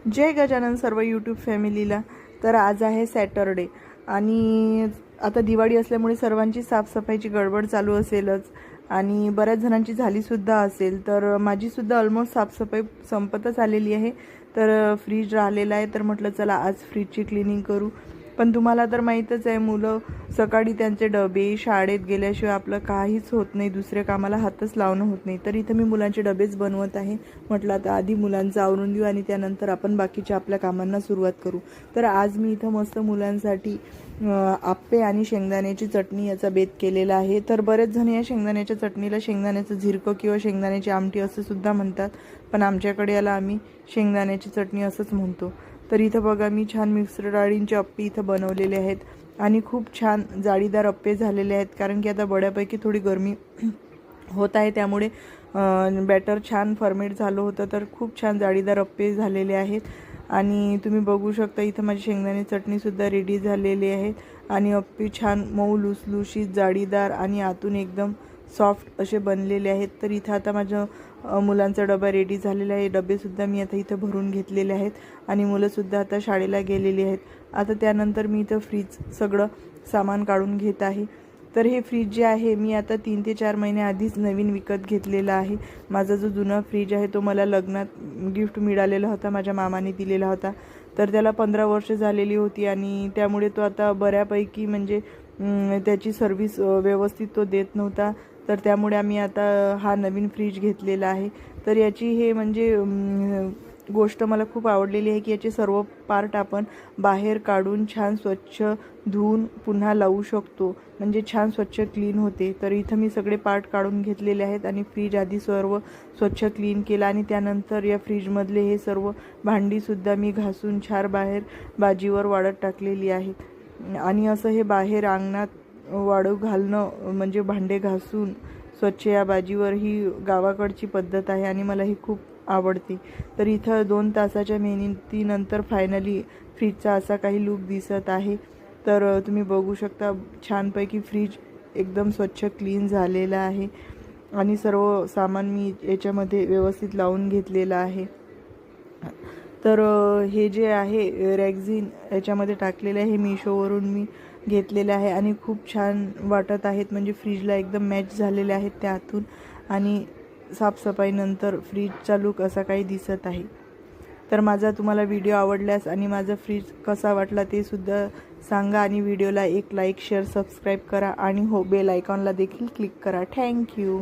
जय गजानन सर्व यूट्यूब फॅमिलीला। तर आज आहे सॅटरडे आणि आता दिवाळी असल्यामुळे सर्वांची साफसफाईची गडबड चालू असेलच आणि बऱ्याच जणांची झालीसुद्धा असेल। तर माझीसुद्धा ऑलमोस्ट साफसफाई संपतच आलेली आहे। तर फ्रीज राहिलेला आहे, तर म्हटलं चला आज फ्रीजची क्लिनिंग करू। पण तुम्हाला तर माहीतच आहे, मुलं सकाळी त्यांचे डबे शाळेत गेल्याशिवाय आपलं काहीच होत नाही, दुसऱ्या कामाला हातच लावणं होत नाही। तर इथं मी मुलांचे डबेच बनवत आहे। म्हटलं आता आधी मुलांचं आवरून देऊ आणि त्यानंतर आपण बाकीच्या आपल्या कामांना सुरुवात करू। तर आज मी इथं मस्त मुलांसाठी आप्पे आणि शेंगदाण्याची चटणी याचा बेत केलेला आहे। तर बरेच जण या शेंगदाण्याच्या चटणीला शेंगदाण्याचं झिरकं किंवा शेंगदाण्याची आमटी असं सुद्धा म्हणतात, पण आमच्याकडे याला आम्ही शेंगदाण्याची चटणी असंच म्हणतो। तर इथं बघा मी छान मिक्सर डाळींचे अप्पे इथं बनवलेले आहेत आणि खूप छान जाळीदार अप्पे झालेले आहेत, कारण की आता बड्यापैकी थोडी गरमी होत आहे, त्यामुळे बॅटर छान फर्मेट झालं होतं। तर खूप छान जाळीदार अप्पे झालेले आहेत आणि तुम्ही बघू शकता इथं माझी शेंगदाणे चटणीसुद्धा रेडी झालेली आहे आणि अप्पे छान मऊ लुसलुशीत जाळीदार आणि आतून एकदम सॉफ्ट असे बनलेले आहेत। तर इथं आता माझं मुलांचा डबा रेडी झालेला आहे। डबेसुद्धा मी आता इथं भरून घेतलेले आहेत आणि मुलंसुद्धा आता शाळेला गेलेली आहेत। आता त्यानंतर मी इथं फ्रीज सगळं सामान काढून घेत आहे। तर हे फ्रीज जे आहे मी आता 3 ते 4 महिने आधीच नवीन विकत घेतलेला आहे। माझा जो जुना फ्रीज आहे तो मला लग्नात गिफ्ट मिळालेला होता, माझ्या मामाने दिलेला होता। तर त्याला 15 वर्ष झालेली होती आणि त्यामुळे तो आता बऱ्यापैकी म्हणजे त्याची सर्व्हिस व्यवस्थित तो देत नव्हता। तर त्यामुळे आम्ही आता हा नवीन फ्रीज घेतलेला आहे। तर याची हे म्हणजे गोष्ट मला खूप आवडलेली आहे की याचे सर्व पार्ट आपण बाहेर काढून छान स्वच्छ धुवून पुन्हा लावू शकतो, म्हणजे छान स्वच्छ क्लीन होते। तर इथं मी सगळे पार्ट काढून घेतलेले आहेत आणि फ्रीज आधी सर्व स्वच्छ क्लीन केला आणि त्यानंतर या फ्रीजमधले हे सर्व भांडीसुद्धा मी घासून छान बाहेर बाजीवर वाळत टाकलेली आहेत आणि असं हे बाहेर अंगणात वाळू घालणं म्हणजे भांडे घासून स्वच्छ या बाजीवर ही गावाकडची पद्धत आहे आणि मला ही खूप आवडते। तर इथं 2 तासाच्या मेहनतीनंतर फायनली फ्रीजचा असा काही लुक दिसत आहे। तर तुम्ही बघू शकता छानपैकी फ्रीज एकदम स्वच्छ क्लीन झालेला आहे आणि सर्व सामान मी याच्यामध्ये व्यवस्थित लावून घेतलेलं आहे। तर हे जे आहे रॅक्झिन याच्यामध्ये टाकलेले आहे, मीशोवरून मी घेतलेले आहे आणि खूप छान वाटत आहेत, म्हणजे फ्रीजला एकदम मॅच झालेले आहेत त्यातून आणि साफसफाईनंतर फ्रीजचा लुक असा काही दिसत आहे। तर माझा तुम्हाला व्हिडिओ आवडल्यास आणि माझा फ्रीज कसा वाटला ते सुद्धा सांगा आणि व्हिडिओला एक लाईक शेअर सबस्क्राईब करा आणि हो बेल आयकॉनला देखील क्लिक करा। थँक्यू।